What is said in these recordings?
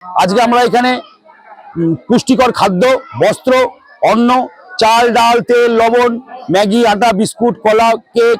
আজকে আমরা এখানে পুষ্টিকর খাদ্য, বস্ত্র, অন্ন, চাল, ডাল, তেল, লবণ, ম্যাগি, আটা, বিস্কুট, কলা, কেক,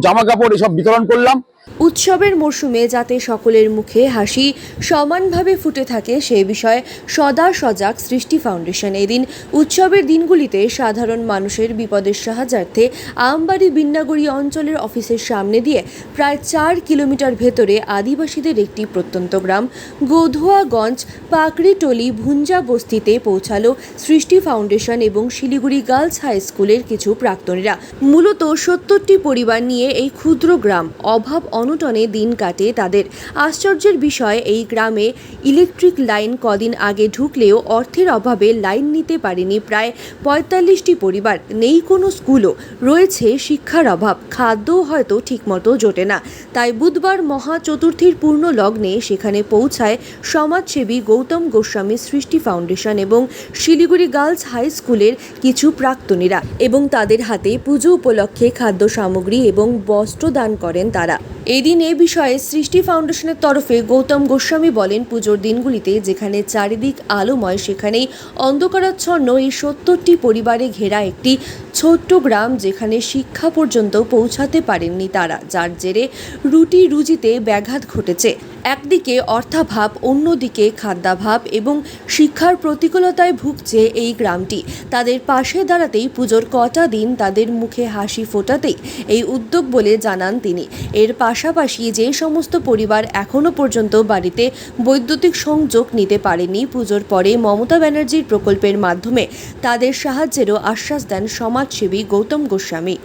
জামা কাপড় এসব বিতরণ করলাম। উৎসবের মরশুমে যাতে সকলের মুখে হাসি সমানভাবে ফুটে থাকে সে বিষয়ে সদা সজাগ সৃষ্টি ফাউন্ডেশন। এদিন উৎসবের দিনগুলিতে সাধারণ মানুষের বিপদের সাহায্যার্থে আমবাড়ি বিন্নাগড়ি অঞ্চলের অফিসের সামনে দিয়ে প্রায় 4 কিলোমিটার ভেতরে আদিবাসীদের একটি প্রত্যন্ত গ্রাম গধুয়াগঞ্জ পাকড়িটলি ভুঞ্জা বস্তিতে পৌঁছালো সৃষ্টি ফাউন্ডেশন এবং শিলিগুড়ি গার্লস হাই স্কুলের কিছু প্রাক্তনীরা। মূলত 70টি পরিবার নিয়ে এই ক্ষুদ্র গ্রাম অভাব অনটনে দিন কাটে তাদের। আশ্চর্যের বিষয়, এই গ্রামে ইলেকট্রিক লাইন কদিন আগে ঢুকলেও অর্থের অভাবে লাইন নিতে পারেনি প্রায় 45টি পরিবার। নেই কোনো স্কুলও, রয়েছে শিক্ষার অভাব, খাদ্যও হয়তো ঠিকমতো জোটে না। তাই বুধবার মহা চতুর্থীর পূর্ণ লগ্নে সেখানে পৌঁছায় সমাজসেবী গৌতম গোস্বামী সৃষ্টি ফাউন্ডেশন এবং শিলিগুড়ি গার্লস হাই স্কুলের কিছু প্রাক্তনীরা এবং তাদের হাতে পুজো উপলক্ষে খাদ্য সামগ্রী এবং বস্ত্র দান করেন তারা। এদিন এ বিষয়ে সৃষ্টি ফাউন্ডেশনের তরফে গৌতম গোস্বামী বলেন, পুজোর দিনগুলিতে যেখানে চারিদিক আলোময় সেখানেই অন্ধকারাচ্ছন্ন এই 70টি পরিবারে ঘেরা একটি ছোট্ট গ্রাম যেখানে শিক্ষা পর্যন্ত পৌঁছাতে পারেননি তারা, যার জেরে রুটি রুজিতে ব্যাঘাত ঘটেছে। একদিকে অর্থাভাব, অন্যদিকে খাদ্যাভাব এবং শিক্ষার প্রতিকূলতায় ভুগছে এই গ্রামটি। তাদের পাশে দাঁড়াতেই পুজোর কটা দিন তাদের মুখে হাসি ফোটাতেই এই উদ্যোগ বলে জানান তিনি। এর পাশাপাশি যে সমস্ত পরিবার এখনও পর্যন্ত বাড়িতে বৈদ্যুতিক সংযোগ নিতে পারেনি, পুজোর পরে মমতা ব্যানার্জির প্রকল্পের মাধ্যমে তাদের সাহায্যেরও আশ্বাস দেন সমাজসেবী গৌতম গোস্বামী।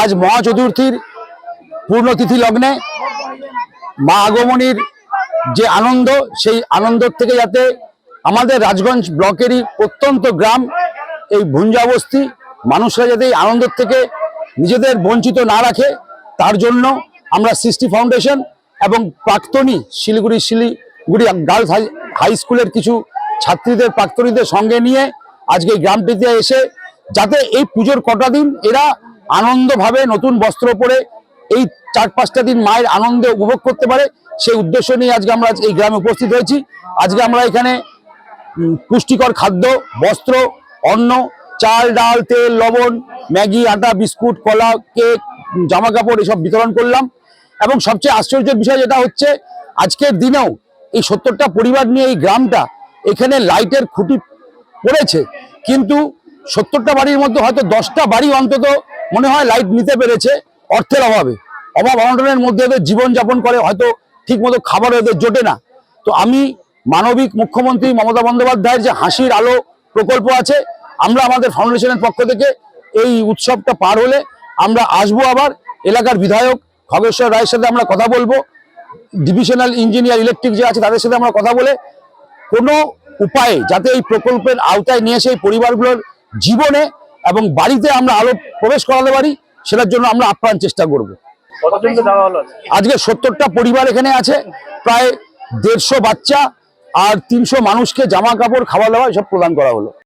আজ মহা চতুর্থীর পূর্ণতিথি লগ্নে মা আগমনীর যে আনন্দ, সেই আনন্দ থেকে যাতে আমাদের রাজগঞ্জ ব্লকেরই প্রত্যন্ত গ্রাম এই ভুঞ্জা বস্তি মানুষরা যাতে এই আনন্দ থেকে নিজেদের বঞ্চিত না রাখে, তার জন্য আমরা সৃষ্টি ফাউন্ডেশন এবং প্রাক্তনী শিলিগুড়ি গার্লস হাই স্কুলের কিছু ছাত্রীদের প্রাক্তনীদের সঙ্গে নিয়ে আজকে এই গ্রামটিতে এসে যাতে এই পুজোর কটা দিন এরা আনন্দভাবে নতুন বস্ত্র পরে এই 4-5টা দিন মায়ের আনন্দে উপভোগ করতে পারে, সেই উদ্দেশ্য নিয়ে আজকে আমরা এই গ্রামে উপস্থিত হয়েছি। আজকে আমরা এখানে পুষ্টিকর খাদ্য, বস্ত্র, অন্ন, চাল, ডাল, তেল, লবণ, ম্যাগি, আটা, বিস্কুট, কলা, কেক, জামা কাপড় এসব বিতরণ করলাম। এবং সবচেয়ে আশ্চর্যের বিষয় যেটা হচ্ছে, আজকের দিনেও এই 70টা পরিবার নিয়ে এই গ্রামটা, এখানে লাইটের খুঁটি পড়েছে, কিন্তু 70টা বাড়ির মধ্যে হয়তো 10টা বাড়ি অন্তত মনে হয় লাইট নিতে পেরেছে অর্থের অভাব অনটনের মধ্যে এদের জীবনযাপন করে, হয়তো ঠিক মতো খাবার এদের জোটে না। তো আমি মানবিক মুখ্যমন্ত্রী মমতা বন্দ্যোপাধ্যায়ের যে হাসির আলো প্রকল্প আছে, আমরা আমাদের ফাউন্ডেশনের পক্ষ থেকে এই উৎসবটা পার হলে আমরা আসবো, আবার এলাকার বিধায়ক খগেশ্বর রায়ের সাথে আমরা কথা বলবো, ডিভিশনাল ইঞ্জিনিয়ার ইলেকট্রিক যে আছে তাদের সাথে আমরা কথা বলে কোনো উপায়ে যাতে এই প্রকল্পের আওতায় নিয়ে এসে এই পরিবারগুলোর জীবনে এবং বাড়িতে আমরা আলো প্রবেশ করাতে পারি, সেটার জন্য আমরা আপ্রাণ চেষ্টা করব। আজকে 70টা পরিবার এখানে আছে, প্রায় 150 বাচ্চা আর 300 মানুষকে জামা কাপড়, খাওয়া দাওয়া সব প্রদান করা হলো।